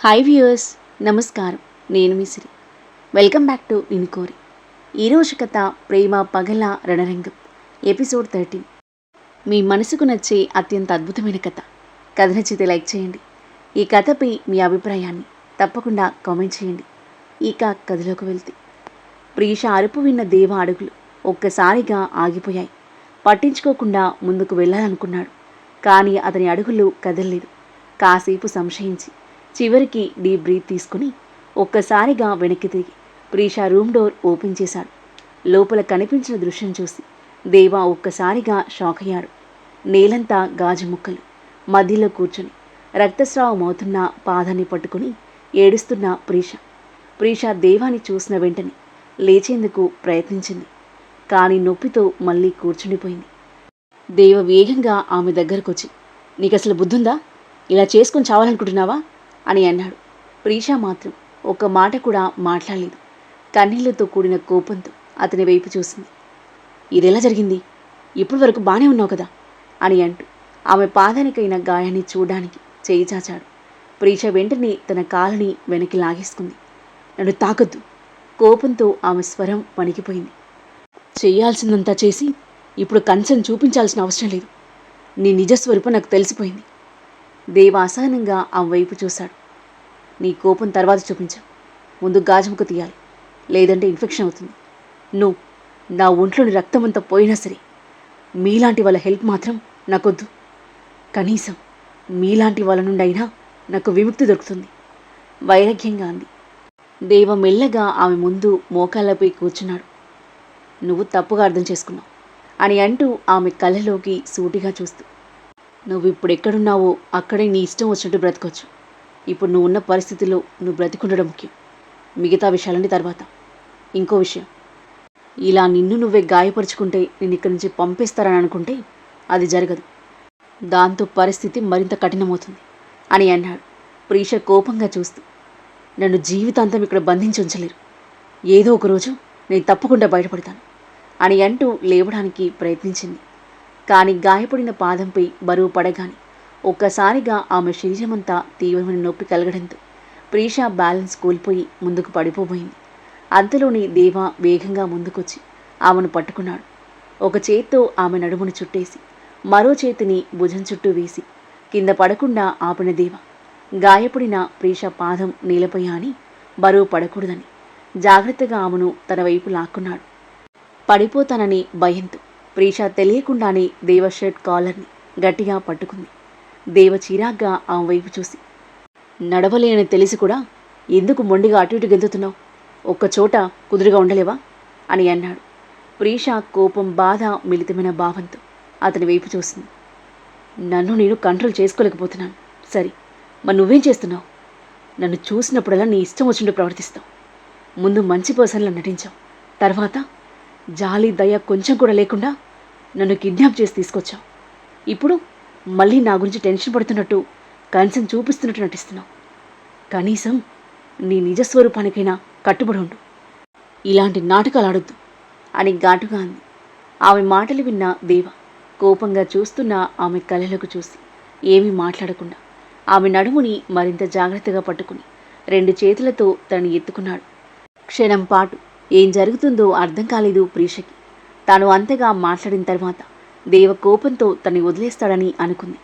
Hi viewers, నమస్కారం. నేను మీ సిరి. Welcome back to నిన్ను కోరి. ఈరోజు కథ ప్రేమ పగల రణరంగం, ఎపిసోడ్ 13. మీ మనసుకు నచ్చే అత్యంత అద్భుతమైన కథ. కథ నచ్చితే లైక్ చేయండి. ఈ కథపై మీ అభిప్రాయాన్ని తప్పకుండా కామెంట్ చేయండి. ఇక కథలోకి వెళ్తే, ప్రీష అరుపు విన్న దేవ అడుగులు ఒక్కసారిగా ఆగిపోయాయి. పట్టించుకోకుండా ముందుకు వెళ్ళాలనుకున్నాడు, కానీ అతని అడుగులు కదలలేదు. కాసేపు సంశయించి చివరికి డీప్ బ్రీత్ తీసుకుని ఒక్కసారిగా వెనక్కి తిరిగి ప్రీష రూమ్ డోర్ ఓపెన్ చేశాడు. లోపల కనిపించిన దృశ్యం చూసి దేవా ఒక్కసారిగా షాక్ అయ్యాడు. నేలంతా గాజు ముక్కలు, మధ్యలో కూర్చొని రక్తస్రావం అవుతున్న పాదాన్ని పట్టుకుని ఏడుస్తున్న ప్రీష దేవాని చూసిన వెంటనే లేచేందుకు ప్రయత్నించింది, కానీ నొప్పితో మళ్ళీ కూర్చుండిపోయింది. దేవ వేగంగా ఆమె దగ్గరకొచ్చి, నీకు అసలు బుద్ధుందా? ఇలా చేసుకొని చావాలనుకుంటున్నావా అని అన్నాడు. ప్రీష మాత్రం ఒక్క మాట కూడా మాట్లాడలేదు. కన్నీళ్లతో కూడిన కోపంతో అతని వైపు చూసింది. ఇదెలా జరిగింది? ఇప్పటి వరకు బాగానే ఉన్నావు కదా అని అంటూ ఆమె పాదానికైన గాయాన్ని చూడడానికి చేయి చాచాడు. ప్రీష వెంటనే తన కాలుని వెనక్కి లాగేసుకుంది. నన్ను తాకద్దు. కోపంతో ఆమె స్వరం వణికిపోయింది. చేయాల్సిందంతా చేసి ఇప్పుడు కన్సర్న్ చూపించాల్సిన అవసరం లేదు. నీ నిజస్వరూపం నాకు తెలిసిపోయింది. దేవ అసహనంగా ఆమె వైపు చూశాడు. నీ కోపం తర్వాత చూపించా. ముందు గాజుముక్క తీయాలి, లేదంటే ఇన్ఫెక్షన్ అవుతుంది. నువ్వు నా ఒంట్లోని రక్తమంతా పోయినా సరే మీలాంటి వాళ్ళ హెల్ప్ మాత్రం నాకొద్దు. కనీసం మీలాంటి వాళ్ళ నుండి అయినా నాకు విముక్తి దొరుకుతుంది, వైరాగ్యంగా అంది. దేవ మెల్లగా ఆమె ముందు మోకాళ్ళపై కూర్చున్నాడు. నువ్వు తప్పుగా అర్థం చేసుకున్నావు అని అంటూ ఆమె కళ్ళలోకి సూటిగా చూస్తూ, నువ్వు ఇప్పుడు ఎక్కడున్నావో అక్కడే నీ ఇష్టం వచ్చినట్టు బ్రతకొచ్చు. ఇప్పుడు నువ్వు ఉన్న పరిస్థితిలో నువ్వు బ్రతికుండడం ముఖ్యం, మిగతా విషయాలన్నీ తర్వాత. ఇంకో విషయం, ఇలా నిన్ను నువ్వే గాయపరుచుకుంటే నేను ఇక్కడి నుంచి పంపేస్తారని అనుకుంటే అది జరగదు. దాంతో పరిస్థితి మరింత కఠినమవుతుంది అని అన్నాడు. ప్రీష కోపంగా చూస్తూ, నన్ను జీవితాంతం ఇక్కడ బంధించి ఉంచలేరు. ఏదో ఒకరోజు నేను తప్పకుండా బయటపడతాను అని అంటూ లేవడానికి ప్రయత్నించింది. కానీ గాయపడిన పాదంపై బరువు పడగానే ఒక్కసారిగా ఆమె శరీరమంతా తీవ్రమైన నొప్పి కలగడంతో ప్రీష బ్యాలెన్స్ కోల్పోయి ముందుకు పడిపోబోయింది. అంతలోనే దేవ వేగంగా ముందుకొచ్చి ఆమెను పట్టుకున్నాడు. ఒక చేత్తో ఆమె నడుమును చుట్టేసి మరో చేతిని భుజం చుట్టూ వేసి కింద పడకుండా ఆపిన దేవ, గాయపడిన ప్రీష పాదం నేలపై అని బరువు పడకూడదని జాగ్రత్తగా ఆమెను తన వైపు లాక్కున్నాడు. పడిపోతానని భయంతో ప్రీష తెలియకుండానే దేవ షర్ట్ కాలర్ని గట్టిగా పట్టుకుంది. దేవ చిరాగ్గా ఆమె వైపు చూసి, నడవలేని తెలిసి కూడా ఎందుకు మొండిగా అటు ఇటు గెంతుతున్నావు? ఒక్కచోట కుదురుగా ఉండలేవా అని అన్నాడు. ప్రీష కోపం, బాధ మిళితమైన భావంతో అతని వైపు చూసింది. నన్ను నేను కంట్రోల్ చేసుకోలేకపోతున్నాను. సరే, మరి నువ్వేం చేస్తున్నావు? నన్ను చూసినప్పుడల్లా నీ ఇష్టం వచ్చినట్టు ప్రవర్తిస్తావు. ముందు మంచి పర్సన్లా నటించావు, తర్వాత జాలి దయ కొంచెం కూడా లేకుండా నన్ను కిడ్నాప్ చేసి తీసుకొచ్చావు. ఇప్పుడు మళ్ళీ నా గురించి టెన్షన్ పడుతున్నట్టు, కన్సర్న్ చూపిస్తున్నట్టు నటిస్తున్నావు. కనీసం నీ నిజస్వరూపానికైనా కట్టుబడి ఉండు. ఇలాంటి నాటకాలు ఆడొద్దు అని ఘాటుగా అంది. ఆమె మాటలు విన్న దేవ కోపంగా చూస్తున్న ఆమె కళ్ళలోకి చూసి ఏమీ మాట్లాడకుండా ఆమె నడుముని మరింత జాగ్రత్తగా పట్టుకుని 2 చేతులతో తనని ఎత్తుకున్నాడు. క్షణం పాటు ఏం జరుగుతుందో అర్థం కాలేదు ప్రీషకి. తాను అంతగా మాట్లాడిన తర్వాత దేవ కోపంతో తనని వదిలేస్తాడని అనుకుంది,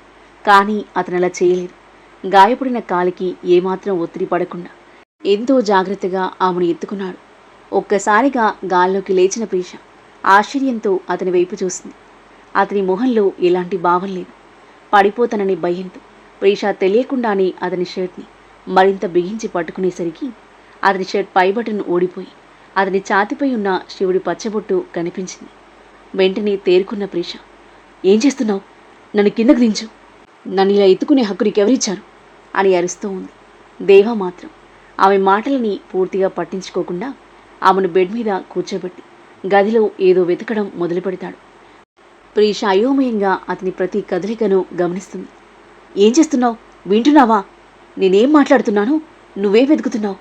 కానీ అతను అలా చేయలేదు. గాయపడిన కాలికి ఏమాత్రం ఒత్తిడి పడకుండా ఎంతో జాగ్రత్తగా ఆమెను ఎత్తుకున్నాడు. ఒక్కసారిగా గాల్లోకి లేచిన ప్రీష ఆశ్చర్యంతో అతని వైపు చూసింది. అతని మొహంలో ఎలాంటి భావం లేదు. పడిపోతానని భయంతో ప్రీష తెలియకుండానే అతని షర్ట్ని మరింత బిగించి పట్టుకునేసరికి అతని షర్ట్ పై బటన్ ఊడిపోయి అతని ఛాతిపై ఉన్న శివుడి పచ్చబొట్టు కనిపించింది. వెంటనే తేరుకున్న ప్రీష, ఏం చేస్తున్నావు? నన్ను కిందకు దించు. నన్ను ఇలా ఎత్తుకునే హక్కు నీకెవరిచ్చారు అని అరుస్తూ ఉంది. దేవ మాత్రం ఆమె మాటలని పూర్తిగా పట్టించుకోకుండా ఆమెను బెడ్ మీద కూర్చోబెట్టి గదిలో ఏదో వెతకడం మొదలు పెడతాడు. ప్రీష అయోమయంగా అతని ప్రతి కదలికను గమనిస్తుంది. ఏం చేస్తున్నావు? వింటున్నావా? నేనేం మాట్లాడుతున్నాను? నువ్వేం వెతుకుతున్నావు?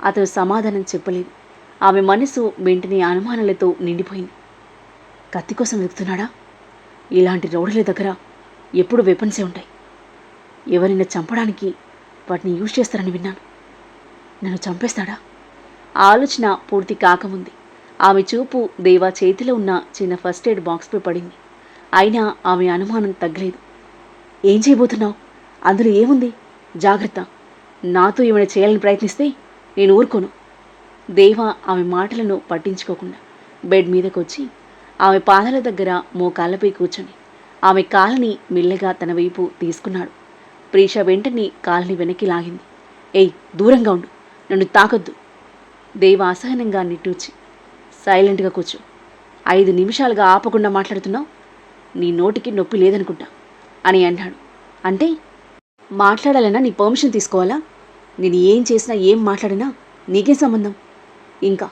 అతను సమాధానం చెప్పలేదు. ఆమె మనసు వెంటనే అనుమానాలతో నిండిపోయింది. కత్తి కోసం వెతుకుతున్నాడా? ఇలాంటి రౌడీల దగ్గర ఎప్పుడు వెపన్సే ఉంటాయి. ఎవరిని చంపడానికి వాటిని యూజ్ చేస్తారని విన్నాను. నన్ను చంపేస్తాడా? ఆలోచన పూర్తి కాకముంది ఆమె చూపు దేవా చేతిలో ఉన్న చిన్న ఫస్ట్ ఎయిడ్ బాక్స్పై పడింది. అయినా ఆమె అనుమానం తగ్గలేదు. ఏం చేయబోతున్నావు? అందులో ఏముంది? జాగ్రత్త, నాతో ఏమైనా చేయాలని ప్రయత్నిస్తే నేను ఊరుకోను. దేవా ఆమె మాటలను పట్టించుకోకుండా బెడ్ మీదకి వచ్చి ఆమె పాదాల దగ్గర మోకాళ్ళపై కూర్చొని ఆమె కాళ్ళని మెల్లగా తన వైపు తీసుకున్నాడు. ప్రీష వెంటనే కాళ్ళని వెనక్కి లాగింది. ఏయ్, దూరంగా ఉండు, నన్ను తాకొద్దు. దేవ అసహనంగా నిట్టూర్చి, సైలెంట్గా కూర్చో. 5 నిమిషాలుగా ఆపకుండా మాట్లాడుతున్నావు. నీ నోటికి నొప్పి లేదనుకుంటా అని అన్నాడు. అంటే మాట్లాడాలన్నా నీ పర్మిషన్ తీసుకోవాలా? నేను ఏం చేసినా ఏం మాట్లాడినా నీకేం సంబంధం? ఇంకా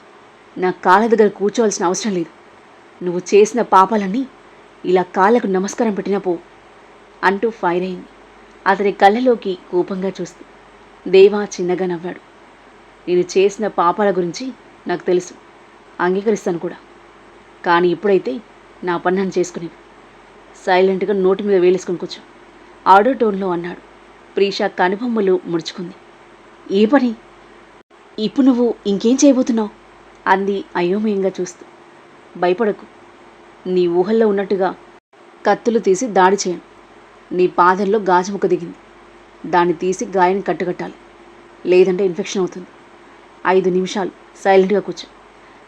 నా కాళ్ళ దగ్గర కూర్చోవలసిన అవసరం లేదు. నువ్వు చేసిన పాపాలన్నీ ఇలా కాళ్ళకు నమస్కారం పెట్టినా పో అంటూ ఫైర్ అయింది. అతని కళ్ళలోకి కోపంగా చూస్తూ దేవా చిన్నగా నవ్వాడు. నేను చేసిన పాపాల గురించి నాకు తెలుసు, అంగీకరిస్తాను కూడా. కానీ ఇప్పుడైతే నా పని నన్ను చేసుకునేవి. సైలెంట్గా నోటి మీద వేలేసుకుని కూర్చో ఆర్డర్ టోన్లో అన్నాడు. ప్రీష కనుబొమ్మలు ముడుచుకుంది. ఏ పని? ఇప్పుడు నువ్వు ఇంకేం చేయబోతున్నావు అంది అయోమయంగా చూస్తూ. భయపడకు, నీ ఊహల్లో ఉన్నట్టుగా కత్తులు తీసి దాడి చేయను. నీ పాదంలో గాజుముక్క దిగింది, దాన్ని తీసి గాయాన్ని కట్టుకట్టాలి, లేదంటే ఇన్ఫెక్షన్ అవుతుంది. 5 నిమిషాలు సైలెంట్గా కూర్చో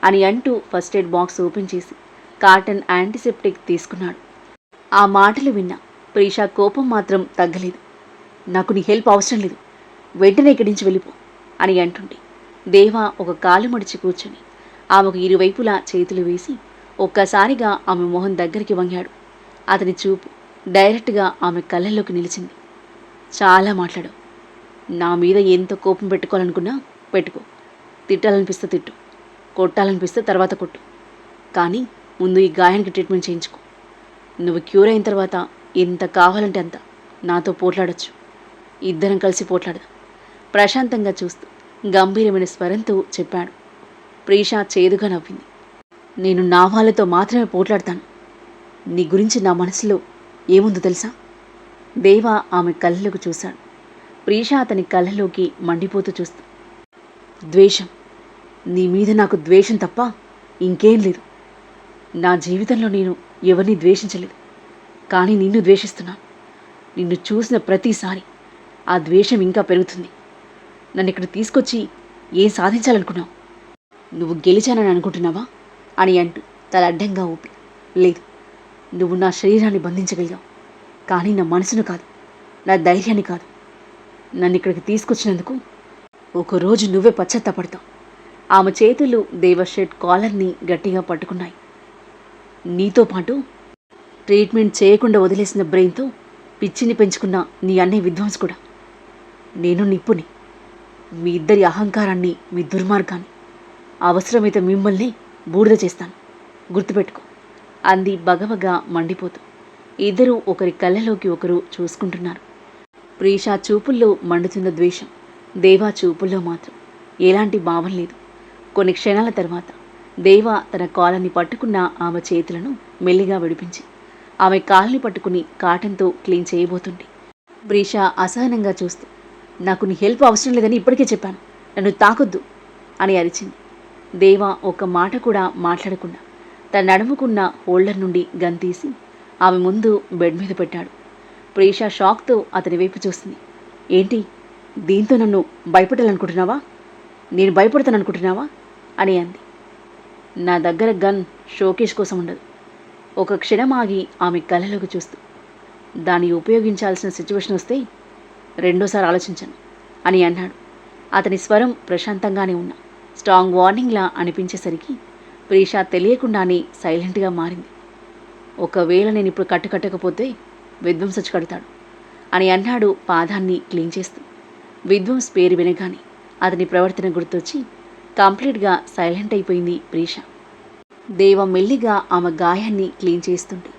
అని అంటూ ఫస్ట్ ఎయిడ్ బాక్స్ ఓపెన్ చేసి కాటన్ యాంటీసెప్టిక్ తీసుకున్నాడు. ఆ మాటలు విన్న ప్రీష కోపం మాత్రం తగ్గలేదు. నాకు నీ హెల్ప్ అవసరం లేదు, వెంటనే ఇక్కడి నుంచి వెళ్ళిపో అని అంటుంటే దేవా ఒక కాలు మడిచి కూర్చొని ఆమెకు ఇరువైపులా చేతులు వేసి ఒక్కసారిగా ఆమె మొహం దగ్గరికి వంగాడు. అతని చూపు డైరెక్ట్గా ఆమె కళ్ళల్లోకి నిలిచింది. చాలా మాట్లాడావు. నా మీద ఎంత కోపం పెట్టుకోవాలనుకున్నా పెట్టుకో. తిట్టాలనిపిస్తే తిట్టు, కొట్టాలనిపిస్తే తర్వాత కొట్టు. కానీ ముందు ఈ గాయానికి ట్రీట్మెంట్ చేయించుకో. నువ్వు క్యూర్ అయిన తర్వాత ఎంత కావాలంటే అంత నాతో పోట్లాడచ్చు. ఇద్దరం కలిసి పోట్లాడదాం ప్రశాంతంగా చూస్తూ గంభీరమైన స్వరంతో చెప్పాడు. ప్రీష చేదుగా నవ్వింది. నేను నా వాళ్ళతో మాత్రమే పోట్లాడతాను. నీ గురించి నా మనసులో ఏముందో తెలుసా? దేవా ఆమె కళ్ళలోకి చూశాడు. ప్రీష అతని కళ్ళలోకి మండిపోతూ చూస్తూ, ద్వేషం. నీ మీద నాకు ద్వేషం తప్ప ఇంకేం లేదు. నా జీవితంలో నేను ఎవరిని ద్వేషించలేదు, కానీ నిన్ను ద్వేషిస్తున్నాను. నిన్ను చూసిన ప్రతిసారి ఆ ద్వేషం ఇంకా పెరుగుతుంది. నన్ను ఇక్కడ తీసుకొచ్చి ఏం సాధించాలనుకున్నావు? నువ్వు గెలిచానని అనుకుంటున్నావా అని అంటూ తల అడ్డంగా ఊపి, లేదు, నువ్వు నా శరీరాన్ని బంధించగలిగావు, కానీ నా మనసును కాదు, నా ధైర్యాన్ని కాదు. నన్ను ఇక్కడికి తీసుకొచ్చినందుకు ఒకరోజు నువ్వే పశ్చాత్తాపడతావు. ఆమె చేతులు దేవ షర్ట్ కాలర్ని గట్టిగా పట్టుకున్నాయి. నీతో పాటు ట్రీట్మెంట్ చేయకుండా వదిలేసిన బ్రెయిన్తో పిచ్చిని పెంచుకున్న నీ అన్నయ్య విధ్వంస్ కూడా. నేను నిప్పుని. మీ ఇద్దరి అహంకారాన్ని, మీ దుర్మార్గాన్ని, అవసరమైతే మిమ్మల్ని బూడిద చేస్తాను, గుర్తుపెట్టుకో అంది బగబగా మండిపోతూ. ఇద్దరూ ఒకరి కళ్ళలోకి ఒకరు చూసుకుంటున్నారు. ప్రీష చూపుల్లో మండుతున్న ద్వేషం, దేవా చూపుల్లో మాత్రం ఎలాంటి భావం లేదు. కొన్ని క్షణాల తర్వాత దేవా తన కాళ్ళని పట్టుకున్న ఆమె చేతులను మెల్లిగా విడిపించి ఆమె కాళ్ళని పట్టుకుని కాటన్తో క్లీన్ చేయబోతుంటే ప్రీష అసహనంగా చూస్తూ, నాకు నీ హెల్ప్ అవసరం లేదని ఇప్పటికే చెప్పాను, నన్ను తాకొద్దు అని అరిచింది. దేవా ఒక్క మాట కూడా మాట్లాడకుండా తన నడుముకున్న హోల్డర్ నుండి గన్ తీసి ఆమె ముందు బెడ్ మీద పెట్టాడు. ప్రీష షాక్తో అతని వైపు చూస్తుంది. ఏంటి, దీంతో నన్ను భయపడాలనుకుంటున్నావా? నేను భయపడతాననుకుంటున్నావా అని అంది. నా దగ్గర గన్ షోకేష్ కోసం ఉండదు. ఒక క్షణం ఆగి ఆమె కళ్ళలోకి చూస్తూ, దాన్ని ఉపయోగించాల్సిన సిచ్యువేషన్ వస్తే రెండోసారి ఆలోచించాను అని అన్నాడు. అతని స్వరం ప్రశాంతంగానే ఉన్న స్ట్రాంగ్ వార్నింగ్లా అనిపించేసరికి ప్రీష తెలియకుండానే సైలెంట్గా మారింది. ఒకవేళ నేను ఇప్పుడు కట్టకపోతే విధ్వంస్ వచ్చి కడతాడు అని అన్నాడు పాదాన్ని క్లీన్ చేస్తూ. విధ్వంస్ పేరు వినగానే అతని ప్రవర్తన గుర్తొచ్చి కంప్లీట్గా సైలెంట్ అయిపోయింది ప్రీష. దేవ మెల్లిగా ఆమె గాయాన్ని క్లీన్ చేస్తుంటే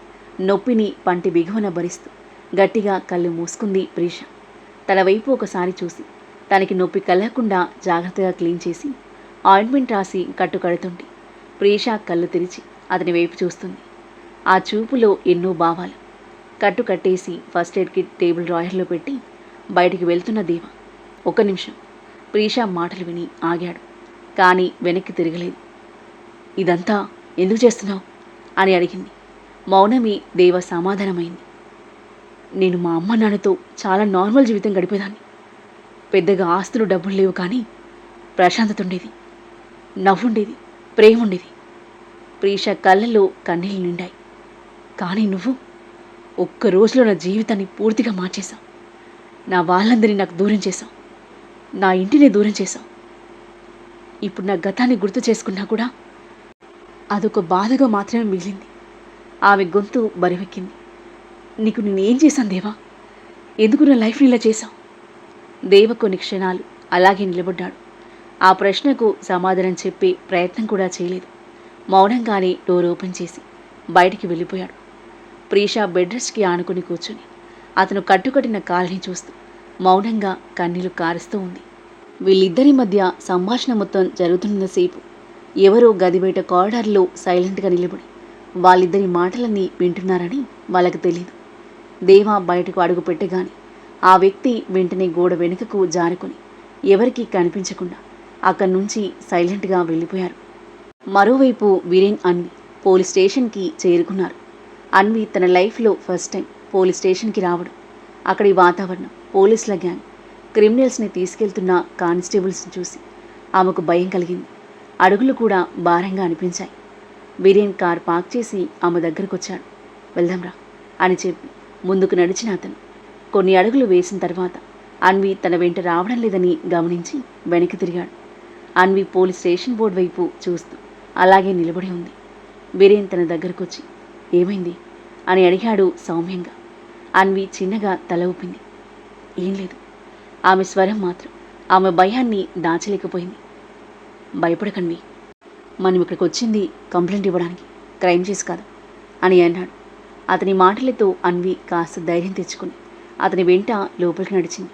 నొప్పిని పంటి బిగువన భరిస్తూ గట్టిగా కళ్ళు మూసుకుంది ప్రీష. తన వైపు ఒకసారి చూసి తనకి నొప్పి కలగకుండా జాగ్రత్తగా క్లీన్ చేసి ఆయింట్మెంట్ రాసి కట్టు కడుతుంటే ప్రీష కళ్ళు తెరిచి అతని వైపు చూస్తుంది. ఆ చూపులో ఎన్నో భావాలు. కట్టు కట్టేసి ఫస్ట్ ఎయిడ్ కిట్ టేబుల్ డ్రాయర్లో పెట్టి బయటికి వెళ్తున్న దేవ ఒక్క నిమిషం. ప్రీషా మాటలు విని ఆగాడు. కానీ వెనక్కి తిరగలేదు. ఇదంతా ఎందుకు చేస్తున్నావు అని అడిగింది. మౌనమే దేవ సమాధానమైంది. నేను మా అమ్మ నాన్నతో చాలా నార్మల్ జీవితం గడిపేదాన్ని. పెద్దగా ఆస్తులు డబ్బులు లేవు, కానీ ప్రశాంతత ఉండేది, నవ్వుండేది, ప్రేమ ఉండేది. ప్రీషా కళ్ళల్లో కన్నీళ్ళు నిండాయి. కానీ నువ్వు ఒక్క రోజులో నా జీవితాన్ని పూర్తిగా మార్చేశావు. నా వాళ్ళందరినీ నాకు దూరం చేశావు. నా ఇంటిని దూరం చేశావు. ఇప్పుడు నా గతాన్ని గుర్తు చేసుకున్నా కూడా అదొక బాధగా మాత్రమే మిగిలింది. ఆమె గొంతు బరువెక్కింది. నీకు నేనేం చేశాను దేవా? ఎందుకు నా లైఫ్ని ఇలా చేశావు? దేవ కొన్ని క్షణాలు అలాగే నిలబడ్డాడు. ఆ ప్రశ్నకు సమాధానం చెప్పే ప్రయత్నం కూడా చేయలేదు. మౌనంగానే డోర్ ఓపెన్ చేసి బయటికి వెళ్ళిపోయాడు. ప్రీషా బెడ్ రెస్ట్కి ఆనుకుని కూర్చుని అతను కట్టుకట్టిన కాల్ని చూస్తూ మౌనంగా కన్నీళ్లు కారుస్తూ ఉంది. వీళ్ళిద్దరి మధ్య సంభాషణ మొత్తం జరుగుతున్నంతసేపు ఎవరో గది బయట కారిడార్లో సైలెంట్గా నిలబడి వాళ్ళిద్దరి మాటలన్నీ వింటున్నారని వాళ్ళకు తెలియదు. దేవా బయటకు అడుగు పెట్టగానే ఆ వ్యక్తి వెంటనే గోడ వెనుకకు జారుకొని ఎవరికీ కనిపించకుండా అక్కడి నుంచి సైలెంట్గా వెళ్ళిపోయారు. మరోవైపు వీరేన్, అన్వి పోలీస్ స్టేషన్కి చేరుకున్నారు. అన్వి తన లైఫ్లో ఫస్ట్ టైం పోలీస్ స్టేషన్కి రావడం, అక్కడి వాతావరణం, పోలీసుల గ్యాంగ్, క్రిమినల్స్ని తీసుకెళ్తున్న కానిస్టేబుల్స్ని చూసి ఆమెకు భయం కలిగింది. అడుగులు కూడా భారంగా అనిపించాయి. వీరేన్ కార్ పార్క్ చేసి ఆమె దగ్గరకు వచ్చాడు. వెళ్దాంరా అని చెప్పి ముందుకు నడిచిన అతను కొన్ని అడుగులు వేసిన తర్వాత అన్వి తన వెంట రావడం లేదని గమనించి వెనక్కి తిరిగాడు. అన్వి పోలీస్ స్టేషన్ బోర్డు వైపు చూస్తూ అలాగే నిలబడి ఉంది. వీరేన్ తన దగ్గరకు వచ్చి ఏమైంది అని అడిగాడు సౌమ్యంగా. అన్వి చిన్నగా తల ఊపింది. ఏం లేదు. ఆమె స్వరం మాత్రం ఆమె భయాన్ని దాచలేకపోయింది. భయపడకండి, మనం ఇక్కడికి వచ్చింది కంప్లైంట్ ఇవ్వడానికి, క్రైమ్ చేసి కాదు అని అన్నాడు. అతని మాటలతో అన్వి కాస్త ధైర్యం తెచ్చుకుని అతని వెంట లోపలికి నడిచింది.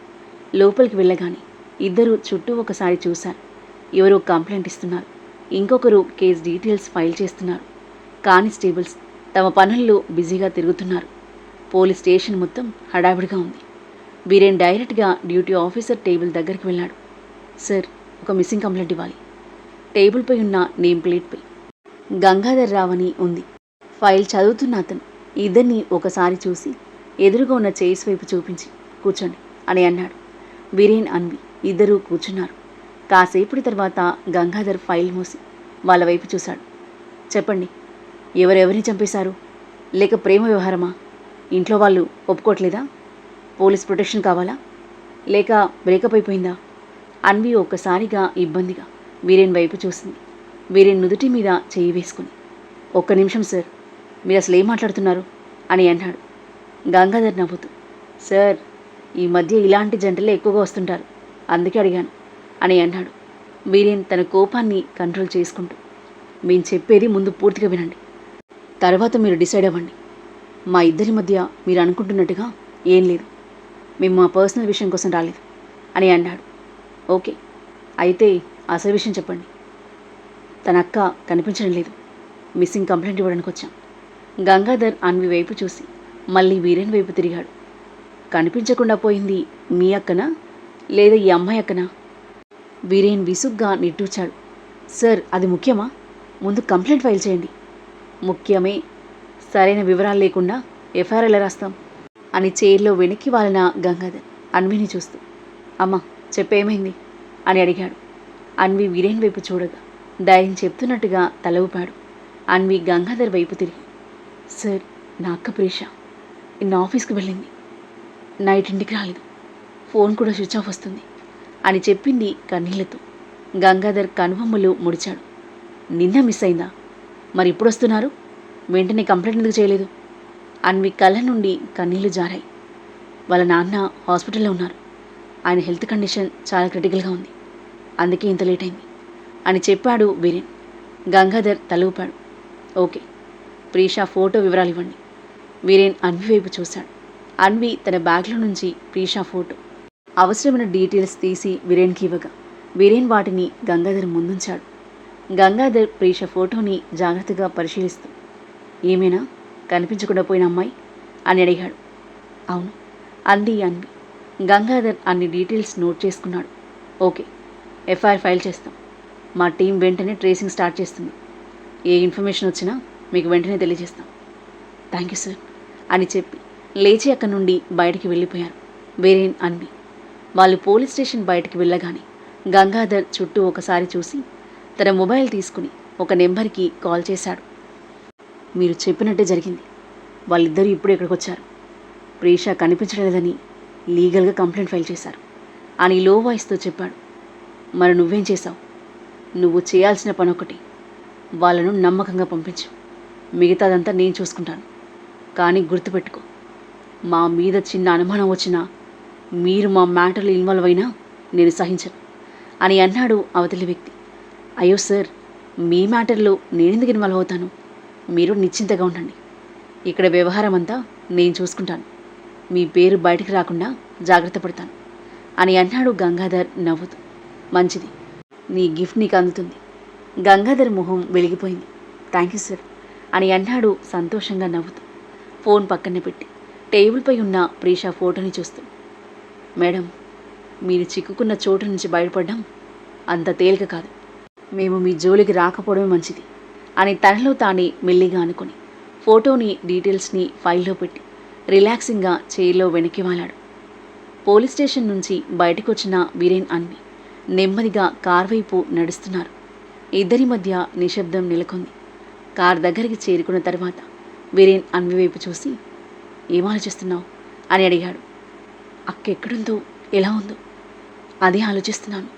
లోపలికి వెళ్ళగానే ఇద్దరు చుట్టూ ఒకసారి చూశారు. ఎవరో కంప్లైంట్ ఇస్తున్నారు, ఇంకొకరు కేసు డీటెయిల్స్ ఫైల్ చేస్తున్నారు. కానిస్టేబుల్స్ తమ పనుల్లో బిజీగా తిరుగుతున్నారు. పోలీస్ స్టేషన్ మొత్తం హడావిడిగా ఉంది. వీరేన్ డైరెక్ట్గా డ్యూటీ ఆఫీసర్ టేబుల్ దగ్గరికి వెళ్ళాడు. సార్, ఒక మిస్సింగ్ కంప్లైంట్ ఇవ్వాలి. టేబుల్పై ఉన్న నేమ్ ప్లేట్పై గంగాధర్ రావు అని ఉంది. ఫైల్ చదువుతున్న అతను ఇద్దరిని ఒకసారి చూసి ఎదురుగా ఉన్న చైర్స్ వైపు చూపించి కూర్చోండి అని అన్నాడు. వీరేన్, అన్వి ఇద్దరూ కూర్చున్నారు. కాసేపటి తర్వాత గంగాధర్ ఫైల్ మూసి వాళ్ళ వైపు చూశాడు. చెప్పండి, ఎవరెవరిని చంపేశారు? లేక ప్రేమ వ్యవహారమా? ఇంట్లో వాళ్ళు ఒప్పుకోవట్లేదా? పోలీస్ ప్రొటెక్షన్ కావాలా? లేక బ్రేకప్ అయిపోయిందా? అన్వి ఒక్కసారిగా ఇబ్బందిగా వీరేన్ వైపు చూసింది. వీరేన్ నుదుటి మీద చేయి వేసుకుని ఒక్క నిమిషం సార్, మీరు అసలు ఏం మాట్లాడుతున్నారు అని అన్నాడు. గంగాధర్ నవ్వుతూ, సార్, ఈ మధ్య ఇలాంటి జంటలే ఎక్కువగా వస్తుంటారు, అందుకే అడిగాను అని అన్నాడు. వీరేన్ తన కోపాన్ని కంట్రోల్ చేసుకుంటూ, మేము చెప్పేది ముందు పూర్తిగా వినండి, తర్వాత మీరు డిసైడ్ అవ్వండి. మా ఇద్దరి మధ్య మీరు అనుకుంటున్నట్టుగా ఏం లేదు. మేము మా పర్సనల్ విషయం కోసం రాలేదు అని అన్నాడు. ఓకే, అయితే అసలు విషయం చెప్పండి. తన అక్క కనిపించడం లేదు, మిస్సింగ్ కంప్లైంట్ ఇవ్వడానికి వచ్చాం. గంగాధర్ అన్వి వైపు చూసి మళ్ళీ వీరేన్ వైపు తిరిగాడు. కనిపించకుండా పోయింది మీ అక్కనా లేదా ఈ అమ్మాయి అక్కనా? వీరేన్ విసుగ్గా నిట్టూర్చాడు. సార్, అది ముఖ్యమా? ముందు కంప్లైంట్ ఫైల్ చేయండి. ముఖ్యమే. సరైన వివరాలు లేకుండా ఎఫ్ఐఆర్ ఎలా రాస్తాం అని చైర్లో వెనక్కి వాలిన గంగాధర్ అన్విని చూస్తూ, అమ్మ చెప్పేమైంది అని అడిగాడు. అన్వి వీరేన్ వైపు చూడగా ధైర్యం చెప్తున్నట్టుగా తల ఊపాడు. అన్వి గంగాధర్ వైపు తిరిగి, సార్, నా అక్క ప్రీష నిన్న ఆఫీస్కి వెళ్ళింది, నైట్ ఇంటికి రాలేదు, ఫోన్ కూడా స్విచ్ ఆఫ్ వస్తుంది అని చెప్పింది కన్నీళ్లతో. గంగాధర్ కనుబొమ్మలు ముడిచాడు. నిన్న మిస్ అయిందా? మరి ఇప్పుడు వస్తున్నారు? వెంటనే కంప్లైంట్ ఎందుకు చేయలేదు? అన్వి కళ్ళ నుండి కన్నీళ్లు జారాయి. వాళ్ళ నాన్న హాస్పిటల్లో ఉన్నారు, ఆయన హెల్త్ కండిషన్ చాలా క్రిటికల్గా ఉంది, అందుకే ఇంత లేట్ అయింది అని చెప్పాడు వీరేన్. గంగాధర్ తల ఊపాడు. ఓకే, ప్రీషా ఫోటో వివరాలు ఇవ్వండి. వీరేన్ అన్వి వైపు చూశాడు. అన్వి తన బ్యాగ్లో నుంచి ప్రీషా ఫోటో, అవసరమైన డీటెయిల్స్ తీసి వీరేన్కి ఇవ్వగా వీరేన్ వాటిని గంగాధర్ ముందుంచాడు. గంగాధర్ ప్రీషా ఫోటోని జాగ్రత్తగా పరిశీలిస్తూ, ఏమైనా కనిపించకుండా పోయిన అమ్మాయి అని అడిగాడు. అవును అంది అన్వి. గంగాధర్ అన్ని డీటెయిల్స్ నోట్ చేసుకున్నాడు. ఓకే, ఎఫ్ఐఆర్ ఫైల్ చేస్తాం. మా టీం వెంటనే ట్రేసింగ్ స్టార్ట్ చేస్తుంది. ఏ ఇన్ఫర్మేషన్ వచ్చినా మీకు వెంటనే తెలియజేస్తాం. థ్యాంక్ యూ సార్ అని చెప్పి లేచి అక్కడి నుండి బయటికి వెళ్ళిపోయారు వీరేన్, అన్వి. వాళ్ళు పోలీస్ స్టేషన్ బయటికి వెళ్ళగానే గంగాధర్ చుట్టూ ఒకసారి చూసి తన మొబైల్ తీసుకుని ఒక నెంబర్కి కాల్ చేశాడు. మీరు చెప్పినట్టే జరిగింది. వాళ్ళిద్దరూ ఇప్పుడు ఇక్కడికి వచ్చారు. ప్రీష కనిపించడం లేదని లీగల్గా కంప్లైంట్ ఫైల్ చేశారు అని లో వాయిస్తో చెప్పాడు. మరి నువ్వేం చేశావు? నువ్వు చేయాల్సిన పని ఒకటి, వాళ్ళను నమ్మకంగా పంపించు. మిగతాదంతా నేను చూసుకుంటాను. కానీ గుర్తుపెట్టుకో, మా మీద చిన్న అనుమానం వచ్చినా మీరు మా మ్యాటర్లో ఇన్వాల్వ్ అయినా నేను సహించను అని అన్నాడు అవతలి వ్యక్తి. అయ్యో సార్, మీ మ్యాటర్లో నేనెందుకు ఇన్వాల్వ్ అవుతాను? మీరు నిశ్చింతగా ఉండండి. ఇక్కడ వ్యవహారం అంతా నేను చూసుకుంటాను. మీ పేరు బయటికి రాకుండా జాగ్రత్త పడతాను అని అన్నాడు గంగాధర్ నవ్వుతూ. మంచిది, నీ గిఫ్ట్ నీకు అందుతుంది. గంగాధర్ మొహం వెలిగిపోయింది. థ్యాంక్ యూ సార్ అని అన్నాడు సంతోషంగా నవ్వుతూ. ఫోన్ పక్కనే పెట్టి టేబుల్పై ఉన్న ప్రీషా ఫోటోని చూస్తూ, మేడం, మీరు చిక్కుకున్న చోటు నుంచి బయటపడడం అంత తేలిక కాదు. మేము మీ జోలికి రాకపోవడమే మంచిది అని తనలో తానే మెల్లిగా అనుకుని ఫోటోని డీటెయిల్స్ని ఫైల్లో పెట్టి రిలాక్సింగ్గా చైర్లో వెనక్కి వాలాడు. పోలీస్ స్టేషన్ నుంచి బయటకు వచ్చిన వీరేన్, అన్వి నెమ్మదిగా కార్ వైపు నడుస్తున్నారు. ఇద్దరి మధ్య నిశ్శబ్దం నెలకొంది. కార్ దగ్గరికి చేరుకున్న తర్వాత వీరేన్ అన్వి వైపు చూసి, ఏం ఆలోచిస్తున్నావు అని అడిగాడు. అక్క ఎక్కడుందో, ఎలా ఉందో అదే ఆలోచిస్తున్నాను.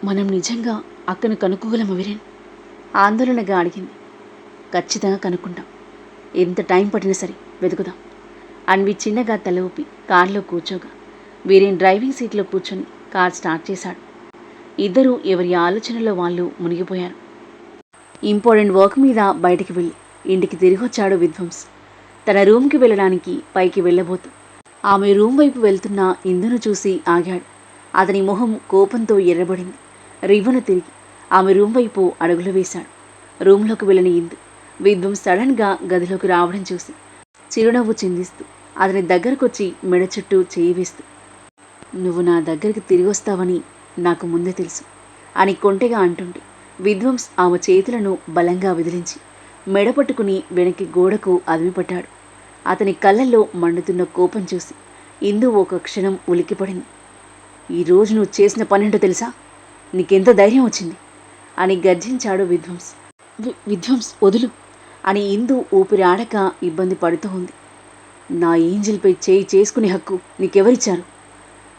మనం నిజంగా అక్కను కనుక్కోగలమా వీరేన్? ఆందోళనగా అడిగింది. ఖచ్చితంగా కనుక్కుంటాం. ఎంత టైం పట్టినా సరే వెతుకుదాం. అన్వి చిన్నగా తల ఊపి కారులో కూర్చోగా వీరేన్ డ్రైవింగ్ సీట్లో కూర్చొని కార్ స్టార్ట్ చేశాడు. ఇద్దరూ ఎవరి ఆలోచనలో వాళ్ళు మునిగిపోయారు. ఇంపార్టెంట్ వర్క్ మీద బయటికి వెళ్ళి ఇంటికి తిరిగి వచ్చాడు విధ్వంస్. తన రూమ్కి వెళ్ళడానికి పైకి వెళ్ళబోతూ ఆమె రూమ్ వైపు వెళ్తున్న ఇందును చూసి ఆగాడు. అతని మొహం కోపంతో ఎర్రబడింది. రివ్వున తిరిగి ఆమె రూమ్ వైపు అడుగులు వేశాడు. రూమ్లోకి వెళ్ళని ఇందు విధ్వంస్ సడన్గా గదిలోకి రావడం చూసి చిరునవ్వు చిందిస్తూ అతని దగ్గరకొచ్చి మెడ చుట్టూ చేయి వేస్తూ, నువ్వు నా దగ్గరికి తిరిగి వస్తావని నాకు ముందే తెలుసు అని కొంటెగా అంటుంటే విధ్వంస్ ఆమె చేతులను బలంగా విదిలించి మెడపట్టుకుని వెనక్కి గోడకు అదిమిపట్టాడు. అతని కళ్ళల్లో మండుతున్న కోపం చూసి ఇందు ఒక క్షణం ఉలిక్కిపడింది. ఈరోజు నువ్వు చేసిన పనేంటో తెలుసా? నీకెంత ధైర్యం వచ్చింది అని గర్జించాడు విధ్వంస్. విధ్వంస్ వదులు అని ఇందు ఊపిరి ఆడక ఇబ్బంది పడుతూ ఉంది. నా ఏంజిల్పై చేయి చేసుకునే హక్కు నీకెవరిచ్చారు?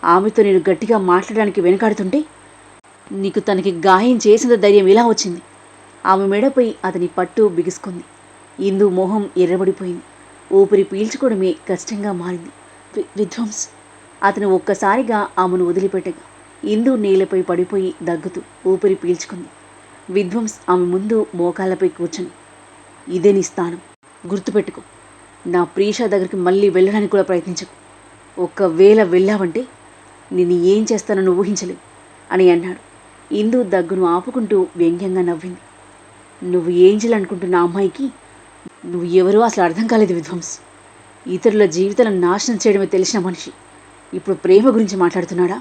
ఆమెతో నేను గట్టిగా మాట్లాడడానికి వెనకాడుతుంటే నీకు తనకి గాయం చేసిన ధైర్యం ఇలా వచ్చింది. ఆమె మెడపై అతని పట్టు బిగుసుకుంది. ఇందు మొహం ఎర్రబడిపోయింది. ఊపిరి పీల్చుకోవడమే కష్టంగా మారింది. విధ్వంస్ అతను ఒక్కసారిగా ఆమెను వదిలిపెట్టగా ఇందు నేలపై పడిపోయి దగ్గుతూ ఊపిరి పీల్చుకుంది. విధ్వంస్ ఆమె ముందు మోకాళ్ళపై కూర్చొని, ఇదే నీ స్థానం, గుర్తుపెట్టుకో. నా ప్రీష దగ్గరికి మళ్ళీ వెళ్ళడానికి కూడా ప్రయత్నించకు. ఒకవేళ వెళ్ళావంటే నిన్ను ఏం చేస్తానని ఊహించలేవు అని అన్నాడు. ఇందు దగ్గును ఆపుకుంటూ వ్యంగ్యంగా నవ్వింది. నువ్వు ఏంజిల్ అనుకుంటున్న అమ్మాయికి నువ్వు ఎవరో అసలు అర్థం కాలేదు విధ్వంస్. ఇతరుల జీవితాలను నాశనం చేయడమే తెలిసిన మనిషి ఇప్పుడు ప్రేమ గురించి మాట్లాడుతున్నాడా?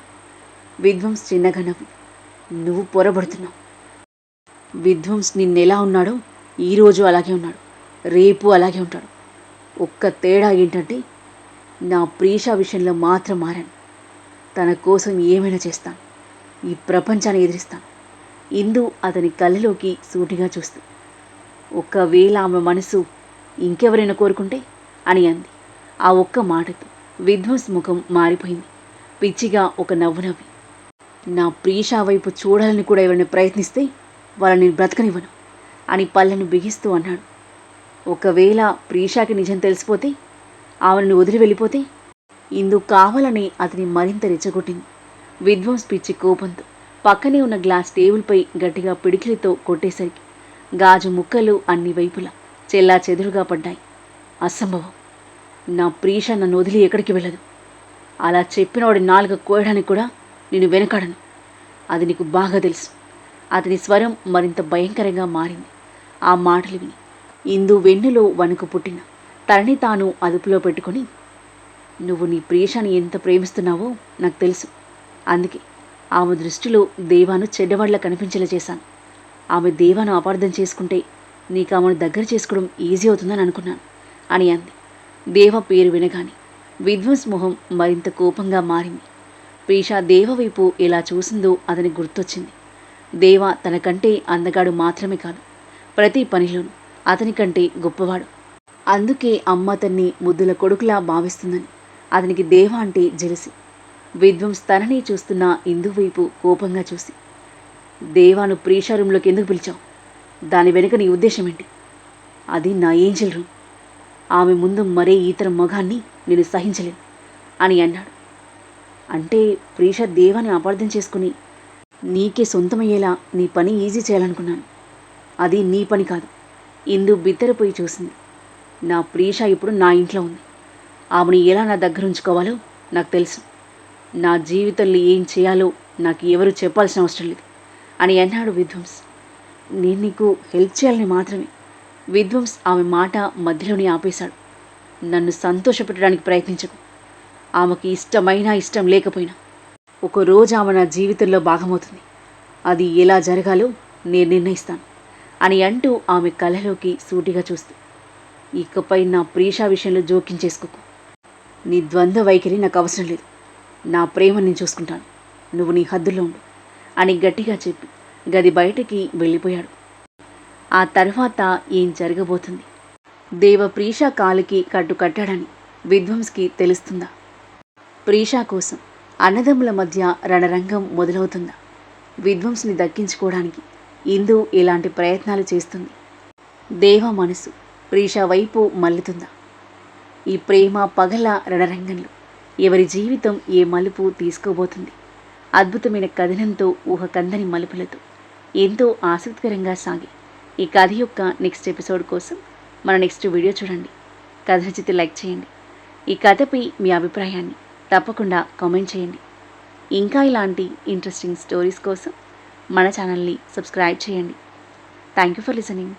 విధ్వంస్ చిన్నగా నవ్వి, నువ్వు పొరబడుతున్నావు. విధ్వంస్ నిన్నెలా ఉన్నాడో ఈరోజు అలాగే ఉన్నాడు, రేపు అలాగే ఉంటాడు. ఒక్క తేడా ఏంటంటే నా ప్రీష విషయంలో మాత్రం మారాను. తన కోసం ఏమైనా చేస్తాను. ఈ ప్రపంచాన్ని ఎదిరిస్తాను. ఇందు అతని కళ్ళలోకి సూటిగా చూస్తూ, ఒకవేళ ఆమె మనసు ఇంకెవరైనా కోరుకుంటే అని అంది. ఆ ఒక్క మాటతో విధ్వంస్ ముఖం మారిపోయింది. పిచ్చిగా ఒక నవ్వు నవ్వి, నా ప్రీషా వైపు చూడాలని కూడా ఎవరైనా ప్రయత్నిస్తే వాళ్ళని బ్రతకనివ్వను అని పళ్ళను బిగిస్తూ అన్నాడు. ఒకవేళ ప్రీషాకి నిజం తెలిసిపోతే, ఆమెను వదిలి వెళ్ళిపోతే? ఇందు కావాలని అతని మరింత రెచ్చగొట్టింది. విధ్వంస్ పిచ్చి కోపంతో పక్కనే ఉన్న గ్లాస్ టేబుల్పై గట్టిగా పిడికిలితో కొట్టేసరికి గాజు ముక్కలు అన్ని వైపులా చెల్లా చెదురుగా పడ్డాయి. అసంభవం. నా ప్రీష నన్ను వదిలి ఎక్కడికి వెళ్ళదు. అలా చెప్పినవాడి నాలుక కోయడానికి కూడా నేను వెనకాడను. అది నీకు బాగా తెలుసు. అతని స్వరం మరింత భయంకరంగా మారింది. ఆ మాటలు విని ఇందు వెన్నులో వణుకు పుట్టిన తనని తాను అదుపులో పెట్టుకొని, నువ్వు నీ ప్రియేషాని ఎంత ప్రేమిస్తున్నావో నాకు తెలుసు. అందుకే ఆమె దృష్టిలో దేవాను చెడ్డవాళ్ళ కనిపించేలా చేశాను. ఆమె దేవాను అపార్థం చేసుకుంటే నీకు ఆమెను దగ్గర చేసుకోవడం ఈజీ అవుతుందని అనుకున్నాను అని అంది. దేవ పేరు వినగానే విధ్వంస్ మొహం మరింత కోపంగా మారింది. ప్రీష దేవ వైపు ఎలా చూసిందో అతనికి గుర్తొచ్చింది. దేవ తనకంటే అందగాడు మాత్రమే కాదు, ప్రతి పనిలోనూ అతని కంటే గొప్పవాడు. అందుకే అమ్మ అతన్ని ముద్దుల కొడుకులా భావిస్తుందని అతనికి దేవ అంటే జెలసి. విధ్వంస్ తనని చూస్తున్న ఇందు వైపు కోపంగా చూసి, దేవాను ప్రీష రూంలోకి ఎందుకు పిలిచావు? దాని వెనుక నీ ఉద్దేశం ఏంటి? అది నా ఏంజల్ రూమ్. ఆమె ముందు మరే ఇతర మగాన్ని నేను సహించలేను అని అన్నాడు. అంటే ప్రీష దేవాన్ని అపార్థం చేసుకుని నీకే సొంతమయ్యేలా నీ పని ఈజీ చేయాలనుకున్నాను. అది నీ పని కాదు. ఇందు బిత్తరపోయి చూసింది. నా ప్రీష ఇప్పుడు నా ఇంట్లో ఉంది. ఆమెను ఎలా నా దగ్గర ఉంచుకోవాలో నాకు తెలుసు. నా జీవితంలో ఏం చేయాలో నాకు ఎవరు చెప్పాల్సిన అవసరం లేదు అని అన్నాడు విధ్వంస్. నేను నీకు హెల్ప్ చేయాలని మాత్రమే. విధ్వంస్ ఆమె మాట మధ్యలోనే ఆపేశాడు. నన్ను సంతోషపెట్టడానికి ప్రయత్నించకు. ఆమెకి ఇష్టమైనా ఇష్టం లేకపోయినా ఒకరోజు ఆమె నా జీవితంలో భాగమవుతుంది. అది ఎలా జరగాలో నేను నిర్ణయిస్తాను అని అంటూ ఆమె కళ్ళలోకి సూటిగా చూస్తూ, ఇకపై నా ప్రీష విషయంలో జోక్యం చేసుకోకు. నీ ద్వంద్వ వైఖరి నాకు అవసరం లేదు. నా ప్రేమ నేను చూసుకుంటాను. నువ్వు నీ హద్దుల్లో ఉండు అని గట్టిగా చెప్పి గది బయటికి వెళ్ళిపోయాడు. ఆ తర్వాత ఏం జరగబోతుంది? దేవ ప్రీష కాలుకి కట్టు కట్టాడని విధ్వంస్కి తెలుస్తుందా? ప్రీష కోసం అన్నదమ్ముల మధ్య రణరంగం మొదలవుతుందా? విధ్వంస్ని దక్కించుకోవడానికి ఇందు ఎలాంటి ప్రయత్నాలు చేస్తుంది? దేవ మనసు ప్రీష వైపు మల్లుతుందా? ఈ ప్రేమ పగల రణరంగంలో ఎవరి జీవితం ఏ మలుపు తీసుకోబోతుంది? అద్భుతమైన కథనంతో ఊహకందని మలుపులతో ఎంతో ఆసక్తికరంగా సాగే ఈ కథ యొక్క నెక్స్ట్ ఎపిసోడ్ కోసం మన నెక్స్ట్ వీడియో చూడండి. కథ నచ్చితే లైక్ చేయండి. ఈ కథపై మీ అభిప్రాయాన్ని తప్పకుండా కామెంట్ చేయండి. ఇంకా ఇలాంటి ఇంట్రెస్టింగ్ స్టోరీస్ కోసం మన ఛానల్ని సబ్స్క్రైబ్ చేయండి. Thank you for listening.